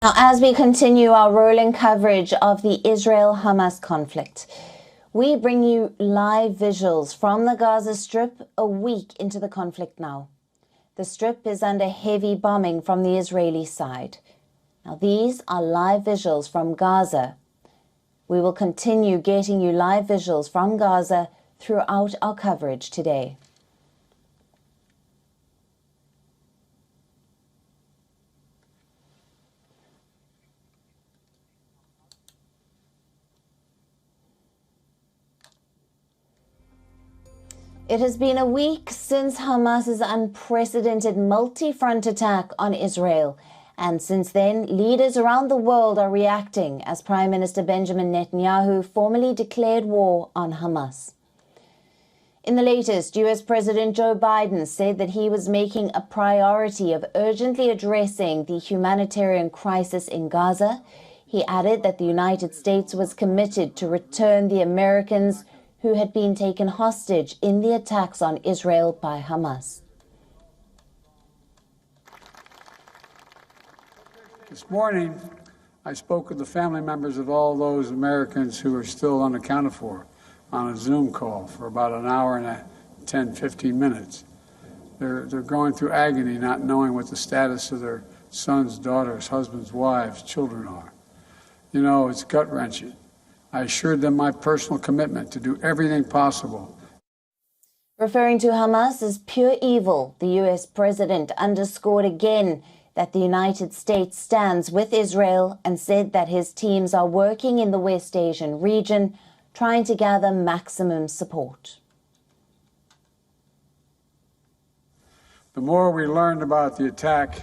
Now, as we continue our rolling coverage of the Israel-Hamas conflict, we bring you live visuals from the Gaza Strip a week into the conflict now. The Strip is under heavy bombing from the Israeli side. Now, these are live visuals from Gaza. We will continue getting you live visuals from Gaza throughout our coverage today. It has been a week since Hamas's unprecedented multi-front attack on Israel. And since then, leaders around the world are reacting as Prime Minister Benjamin Netanyahu formally declared war on Hamas. In the latest, US President Joe Biden said that he was making a priority of urgently addressing the humanitarian crisis in Gaza. He added that the United States was committed to return the Americans who had been taken hostage in the attacks on Israel by Hamas. This morning, I spoke with the family members of all those Americans who are still unaccounted for on a Zoom call for about an hour and 10, 15 minutes. They're going through agony, not knowing what the status of their sons, daughters, husbands, wives, children are. You know, it's gut-wrenching. I assured them my personal commitment to do everything possible. Referring to Hamas as pure evil, the US president underscored again that the United States stands with Israel and said that his teams are working in the West Asian region, trying to gather maximum support. The more we learn about the attack,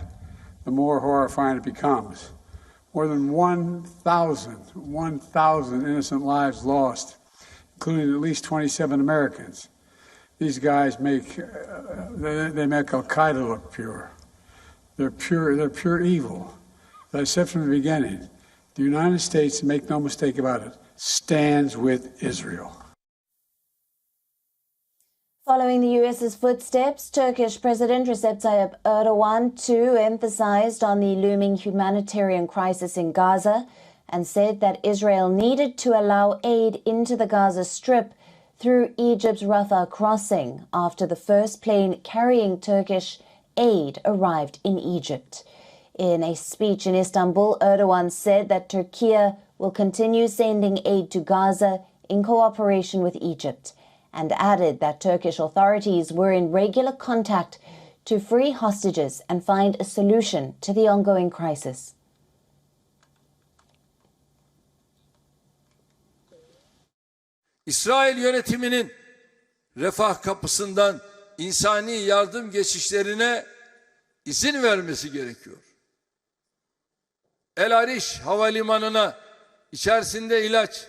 the more horrifying it becomes. More than 1,000 innocent lives lost, including at least 27 Americans. These guys make Al-Qaeda look pure. They're pure evil. As I said from the beginning, the United States, make no mistake about it, stands with Israel. Following the US's footsteps, Turkish President Recep Tayyip Erdogan too emphasized on the looming humanitarian crisis in Gaza and said that Israel needed to allow aid into the Gaza Strip through Egypt's Rafah crossing after the first plane carrying Turkish aid arrived in Egypt. In a speech in Istanbul, Erdogan said that Turkey will continue sending aid to Gaza in cooperation with Egypt, and added that Turkish authorities were in regular contact to free hostages and find a solution to the ongoing crisis. İsrail yönetiminin refah kapısından insani yardım geçişlerine izin vermesi gerekiyor. El Arish havalimanına içerisinde ilaç,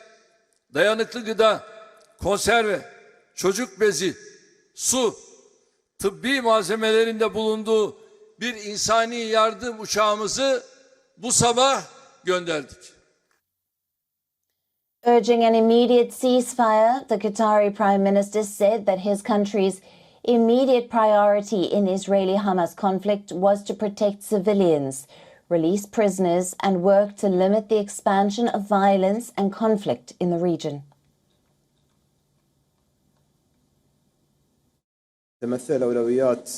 dayanıklı gıda, konserve, çocuk bezi, su, tıbbi malzemelerinde bulunduğu bir insani yardım uçağımızı bu sabah gönderdik. Urging an immediate ceasefire, the Qatari Prime Minister said that his country's immediate priority in Israeli-Hamas conflict was to protect civilians, release prisoners, and work to limit the expansion of violence and conflict in the region. تمثل أولويات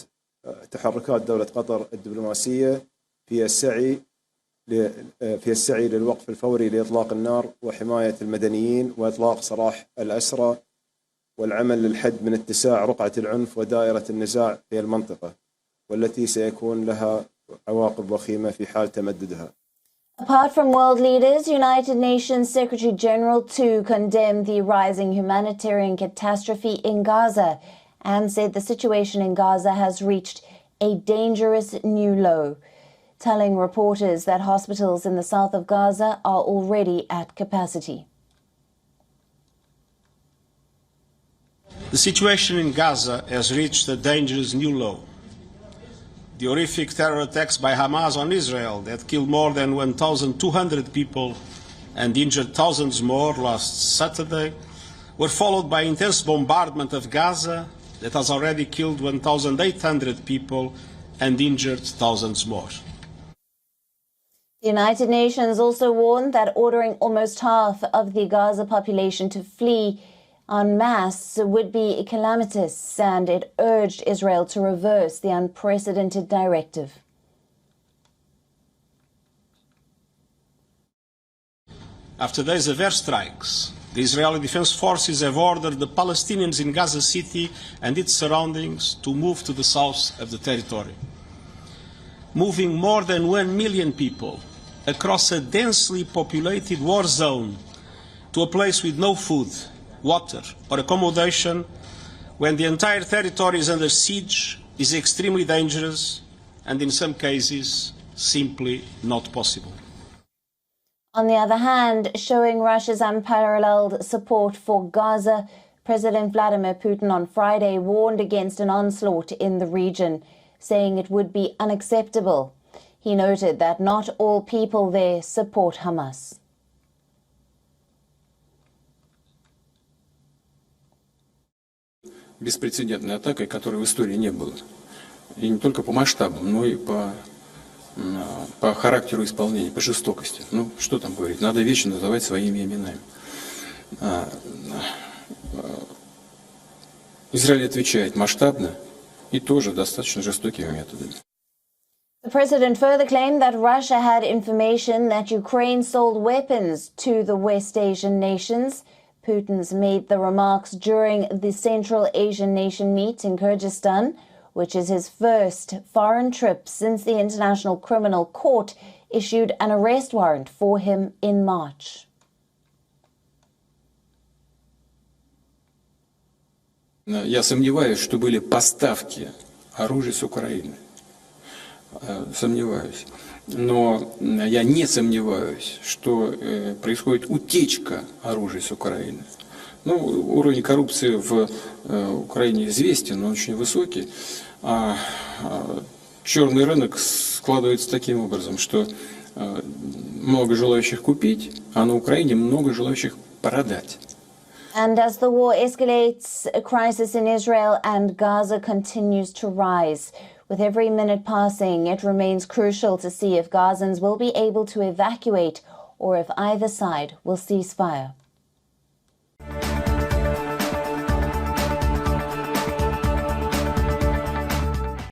تحركات دولة قطر الدبلوماسية في السعي للوقف الفوري لإطلاق النار وحماية المدنيين وإطلاق سراح الأسرى والعمل للحد من اتساع رقعة العنف ودائرة النزاع في المنطقة والتي سيكون لها عواقب وخيمة في حال تمددها. Apart from world leaders, United Nations Secretary General too condemned the rising humanitarian catastrophe in Gaza and said the situation in Gaza has reached a dangerous new low, telling reporters that hospitals in the south of Gaza are already at capacity. The situation in Gaza has reached a dangerous new low. The horrific terror attacks by Hamas on Israel that killed more than 1,200 people and injured thousands more last Saturday were followed by intense bombardment of Gaza that has already killed 1,800 people and injured thousands more. The United Nations also warned that ordering almost half of the Gaza population to flee en masse would be calamitous, and it urged Israel to reverse the unprecedented directive. After days of airstrikes, the Israeli Defense Forces have ordered the Palestinians in Gaza City and its surroundings to move to the south of the territory. Moving more than 1 million people across a densely populated war zone to a place with no food, water, or accommodation, when the entire territory is under siege, is extremely dangerous and in some cases simply not possible. On the other hand, showing Russia's unparalleled support for Gaza, President Vladimir Putin on Friday warned against an onslaught in the region, saying it would be unacceptable. He noted that not all people there support Hamas. Беспрецедентной атакой, которой в истории не было. И не только по масштабам, но и по характеру исполнения, по жестокости. Ну, что там говорить, надо вещи называть своими именами. Израиль отвечает масштабно и тоже достаточно жестокими методами. The president further claimed that Russia had information that Ukraine sold weapons to the West Asian nations. Putin's made the remarks during the Central Asian nation meet in Kyrgyzstan, which is his first foreign trip since the International Criminal Court issued an arrest warrant for him in March. Я сомневаюсь, что были поставки оружия с Украины. Сомневаюсь. Но я не сомневаюсь, что происходит утечка оружия с Украины. Ну, уровень коррупции в Украине известен, он очень высокий. А черный рынок складывается таким образом, что много желающих купить, а на Украине много желающих продать. And as the war escalates, a crisis in Israel and Gaza continues to rise. With every minute passing, it remains crucial to see if Gazans will be able to evacuate or if either side will cease fire.